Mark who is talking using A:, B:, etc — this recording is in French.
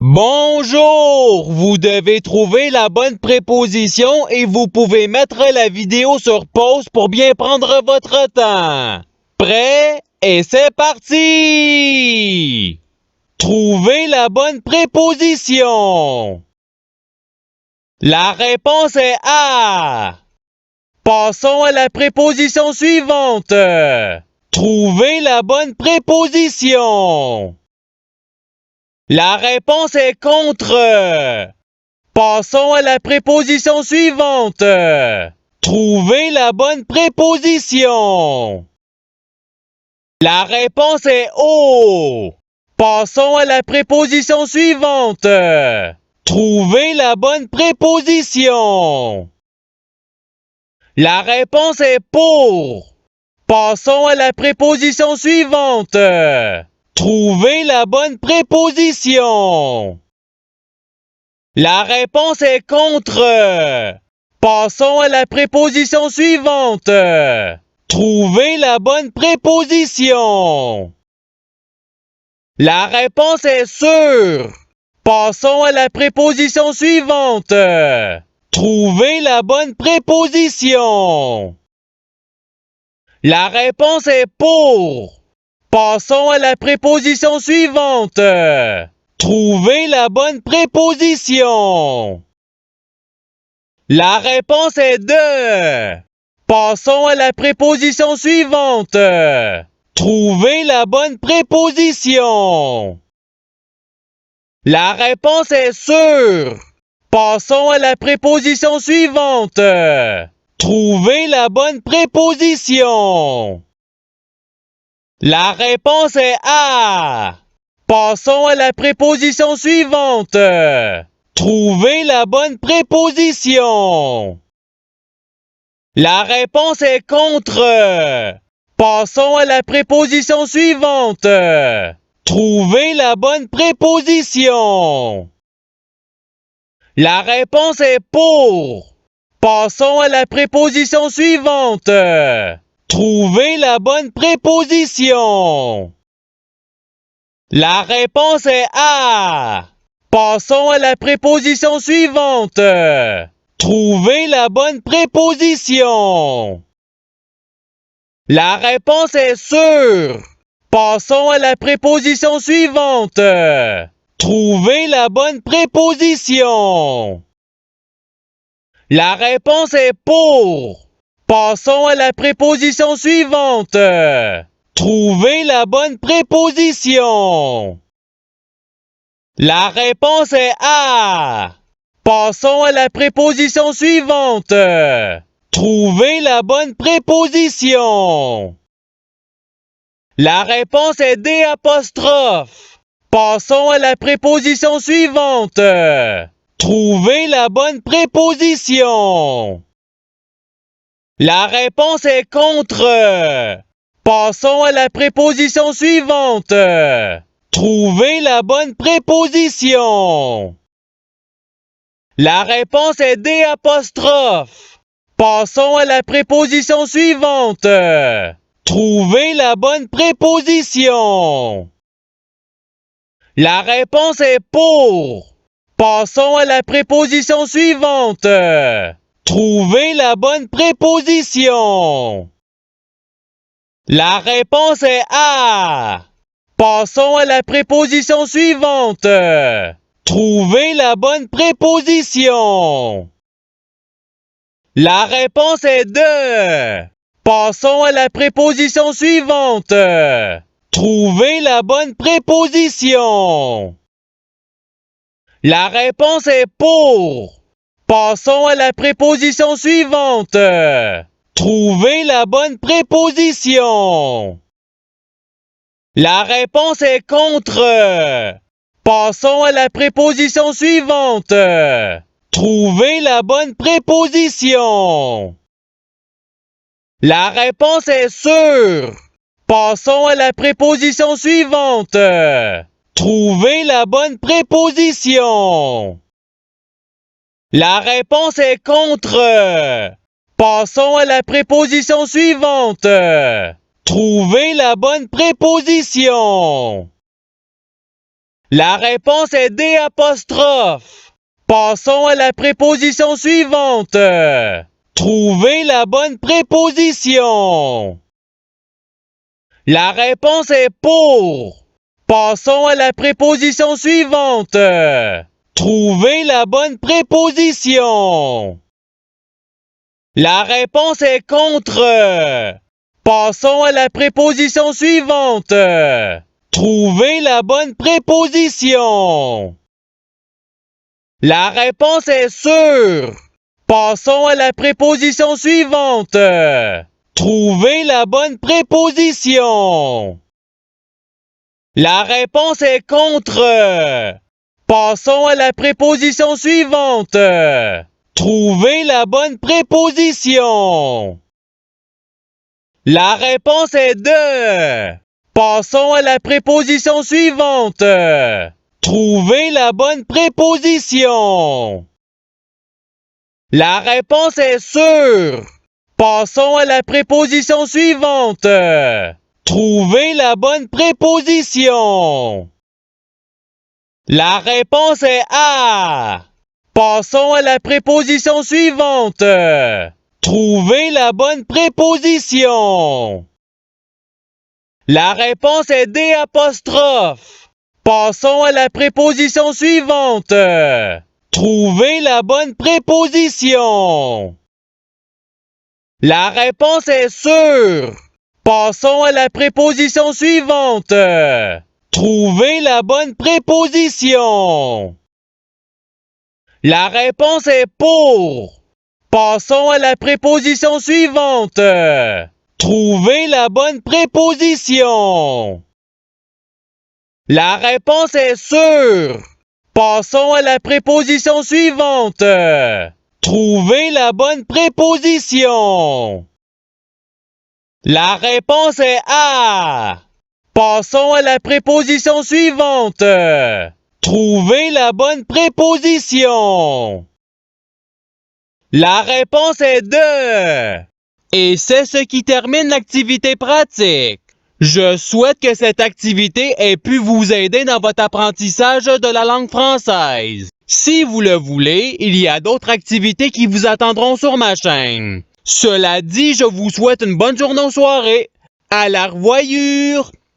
A: Bonjour! Vous devez trouver la bonne préposition et vous pouvez mettre la vidéo sur pause pour bien prendre votre temps. Prêt? Et c'est parti! Trouvez la bonne préposition. La réponse est A. Passons à la préposition suivante. Trouvez la bonne préposition. La réponse est contre. Passons à la préposition suivante. Trouvez la bonne préposition. La réponse est O. Passons à la préposition suivante. Trouvez la bonne préposition. La réponse est pour. Passons à la préposition suivante. Trouvez la bonne préposition. La réponse est contre. Passons à la préposition suivante. Trouvez la bonne préposition. La réponse est sur. Passons à la préposition suivante. Trouvez la bonne préposition. La réponse est pour. Passons à la préposition suivante. Trouvez la bonne préposition. La réponse est de. Passons à la préposition suivante. Trouvez la bonne préposition. La réponse est sur. Passons à la préposition suivante. Trouvez la bonne préposition. La réponse est A. Passons à la préposition suivante. Trouvez la bonne préposition. La réponse est contre. Passons à la préposition suivante. Trouvez la bonne préposition. La réponse est pour. Passons à la préposition suivante. Trouvez la bonne préposition. La réponse est A. Passons à la préposition suivante. Trouvez la bonne préposition. La réponse est sur. Passons à la préposition suivante. Trouvez la bonne préposition. La réponse est pour. Passons à la préposition suivante. Trouvez la bonne préposition. La réponse est A. Passons à la préposition suivante. Trouvez la bonne préposition. La réponse est D'. Passons à la préposition suivante. Trouvez la bonne préposition. La réponse est contre. Passons à la préposition suivante. Trouvez la bonne préposition. La réponse est D'. Passons à la préposition suivante. Trouvez la bonne préposition. La réponse est pour. Passons à la préposition suivante. Trouvez la bonne préposition. La réponse est A. Passons à la préposition suivante. Trouvez la bonne préposition. La réponse est de. Passons à la préposition suivante. Trouvez la bonne préposition. La réponse est pour. Passons à la préposition suivante. Trouvez la bonne préposition. La réponse est contre. Passons à la préposition suivante. Trouvez la bonne préposition. La réponse est sur. Passons à la préposition suivante. Trouvez la bonne préposition. La réponse est contre. Passons à la préposition suivante. Trouvez la bonne préposition. La réponse est D apostrophe. Passons à la préposition suivante. Trouvez la bonne préposition. La réponse est pour. Passons à la préposition suivante. Trouvez la bonne préposition. La réponse est contre. Passons à la préposition suivante. Trouvez la bonne préposition. La réponse est sur. Passons à la préposition suivante. Trouvez la bonne préposition. La réponse est contre. Passons à la préposition suivante. Trouvez la bonne préposition. La réponse est de. Passons à la préposition suivante. Trouvez la bonne préposition. La réponse est sur. Passons à la préposition suivante. Trouvez la bonne préposition. La réponse est A. Passons à la préposition suivante. Trouvez la bonne préposition. La réponse est D apostrophe. Passons à la préposition suivante. Trouvez la bonne préposition. La réponse est sur. Passons à la préposition suivante. Trouvez la bonne préposition. La réponse est pour. Passons à la préposition suivante. Trouvez la bonne préposition. La réponse est sur. Passons à la préposition suivante. Trouvez la bonne préposition. La réponse est A. Passons à la préposition suivante. Trouvez la bonne préposition. La réponse est de. Et c'est ce qui termine l'activité pratique. Je souhaite que cette activité ait pu vous aider dans votre apprentissage de la langue française. Si vous le voulez, il y a d'autres activités qui vous attendront sur ma chaîne. Cela dit, je vous souhaite une bonne journée ou soirée. À la revoyure!